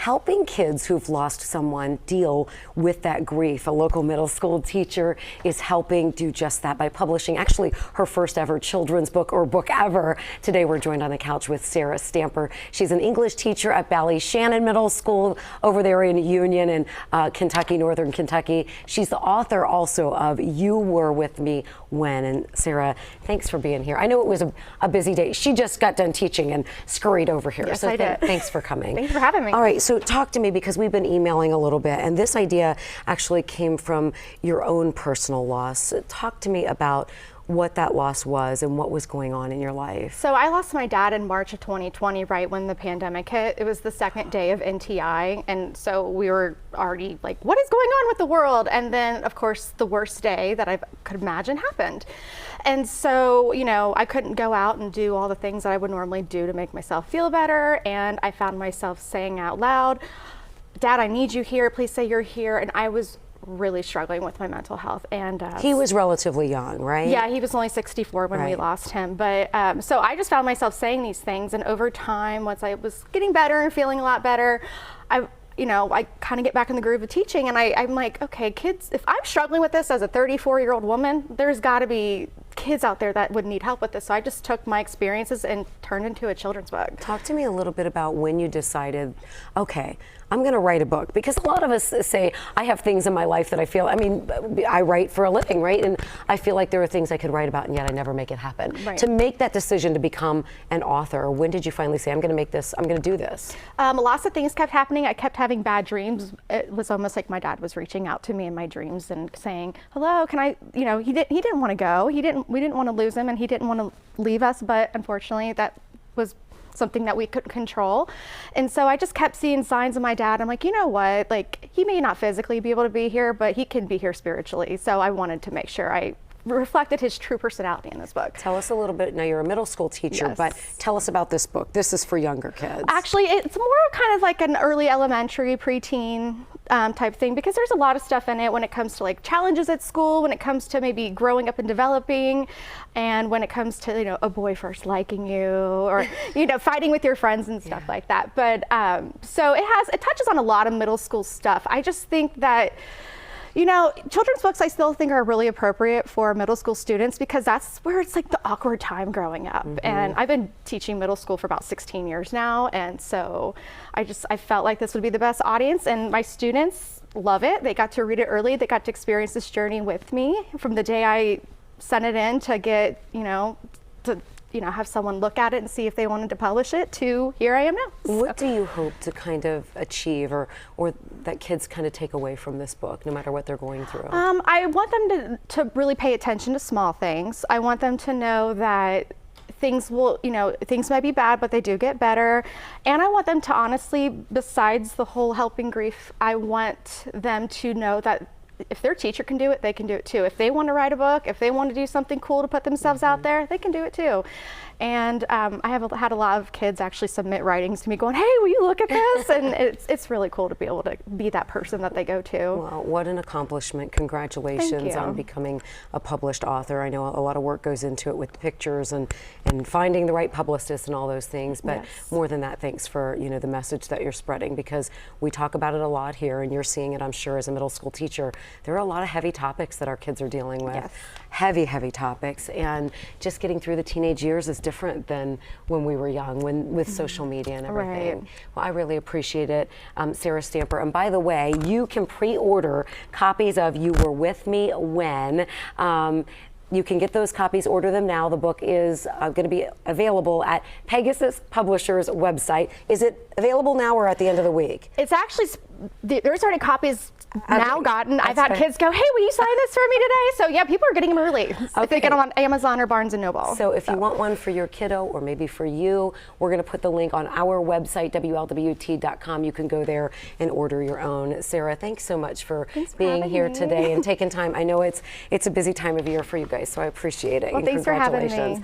helping kids who've lost someone deal with that grief. A local middle school teacher is helping do just that by publishing actually her first ever children's book, or book ever. Today we're joined on the couch with Sarah Stamper. She's an English teacher at Ballyshannon Middle School over there in Union in Kentucky, Northern Kentucky. She's the author also of You Were With Me When. And Sarah, thanks for being here. I know it was a busy day. She just got done teaching and scurried over here. Yes, so I did. Thanks for coming. Thanks for having me. All right, so talk to me, because we've been emailing a little bit, and this idea actually came from your own personal loss. Talk to me about what that loss was and what was going on in your life. So I lost my dad in March of 2020, right when the pandemic hit. It was the second day of NTI, and so we were already like, what is going on with the world? And then, of course, the worst day that I could imagine happened. And so, you know, I couldn't go out and do all the things that I would normally do to make myself feel better, and I found myself saying out loud, Dad, I need you here, please say you're here. And I was really struggling with my mental health. And he was relatively young, right? Yeah, he was only 64 when we lost him. But so I just found myself saying these things, and over time, once I was getting better and feeling a lot better, I kind of get back in the groove of teaching, and I'm like, okay, kids, if I'm struggling with this as a 34-year-old woman, there's got to be kids out there that would need help with this. So I just took my experiences and turned into a children's book. Talk to me a little bit about when you decided, okay, I'm going to write a book, because a lot of us say, I have things in my life that I feel, I mean, I write for a living, right? And I feel like there are things I could write about, and yet I never make it happen. Right. To make that decision to become an author, when did you finally say, I'm going to make this, I'm going to do this? Lots of things kept happening. I kept having bad dreams. It was almost like my dad was reaching out to me in my dreams and saying, hello, can I, you know, he didn't want to go. We didn't want to lose him, and he didn't want to leave us, but unfortunately that was something that we couldn't control. And so I just kept seeing signs of my dad. I'm like, you know what, like, he may not physically be able to be here, but he can be here spiritually. So I wanted to make sure I reflected his true personality in this book. Tell us a little bit, now you're a middle school teacher, Yes. but tell us about this book. This is for younger kids. Actually, it's more kind of like an early elementary, preteen type thing, because there's a lot of stuff in it when it comes to like challenges at school, when it comes to maybe growing up and developing, and when it comes to, you know, a boy first liking you, or, you know, fighting with your friends and stuff like that. But so it touches on a lot of middle school stuff. I just think that, you know, children's books I still think are really appropriate for middle school students, because that's where it's like the awkward time growing up. And I've been teaching middle school for about 16 years now, and so I felt like this would be the best audience, and my students love it. They got to read it early. They got to experience this journey with me from the day I sent it in to get, have someone look at it and see if they wanted to publish it, to here I am now. What do you hope to kind of achieve, or that kids kind of take away from this book, no matter what they're going through? I want them to really pay attention to small things. I want them to know that things might be bad, but they do get better. And I want them to honestly, besides the whole helping grief, I want them to know that if their teacher can do it, they can do it too. If they want to write a book, if they want to do something cool to put themselves out there, they can do it too. And I have had a lot of kids actually submit writings to me going, hey, will you look at this? And it's really cool to be able to be that person that they go to. Well, what an accomplishment. Congratulations on becoming a published author. I know a lot of work goes into it with pictures and finding the right publicist and all those things, but more than that, thanks for, you know, the message that you're spreading, because we talk about it a lot here, and you're seeing it, I'm sure, as a middle school teacher. There are a lot of heavy topics that our kids are dealing with. Heavy topics, and just getting through the teenage years is different than when we were young, with social media and everything. Well, I really appreciate it, Sarah Stamper. And by the way, you can pre-order copies of You Were With Me When. You can get those copies, order them now. The book is going to be available at Pegasus Publishers website. Is it available now or at the end of the week? It's actually, there's already copies now gotten. I've had kids go, hey, will you sign this for me today? So yeah, people are getting them early. If they get them on Amazon or Barnes & Noble. So if you want one for your kiddo, or maybe for you, we're going to put the link on our website, WLWT.com. You can go there and order your own. Sarah, thanks so much for being here today and taking time. I know it's a busy time of year for you guys, so I appreciate it. Well, thanks for having me.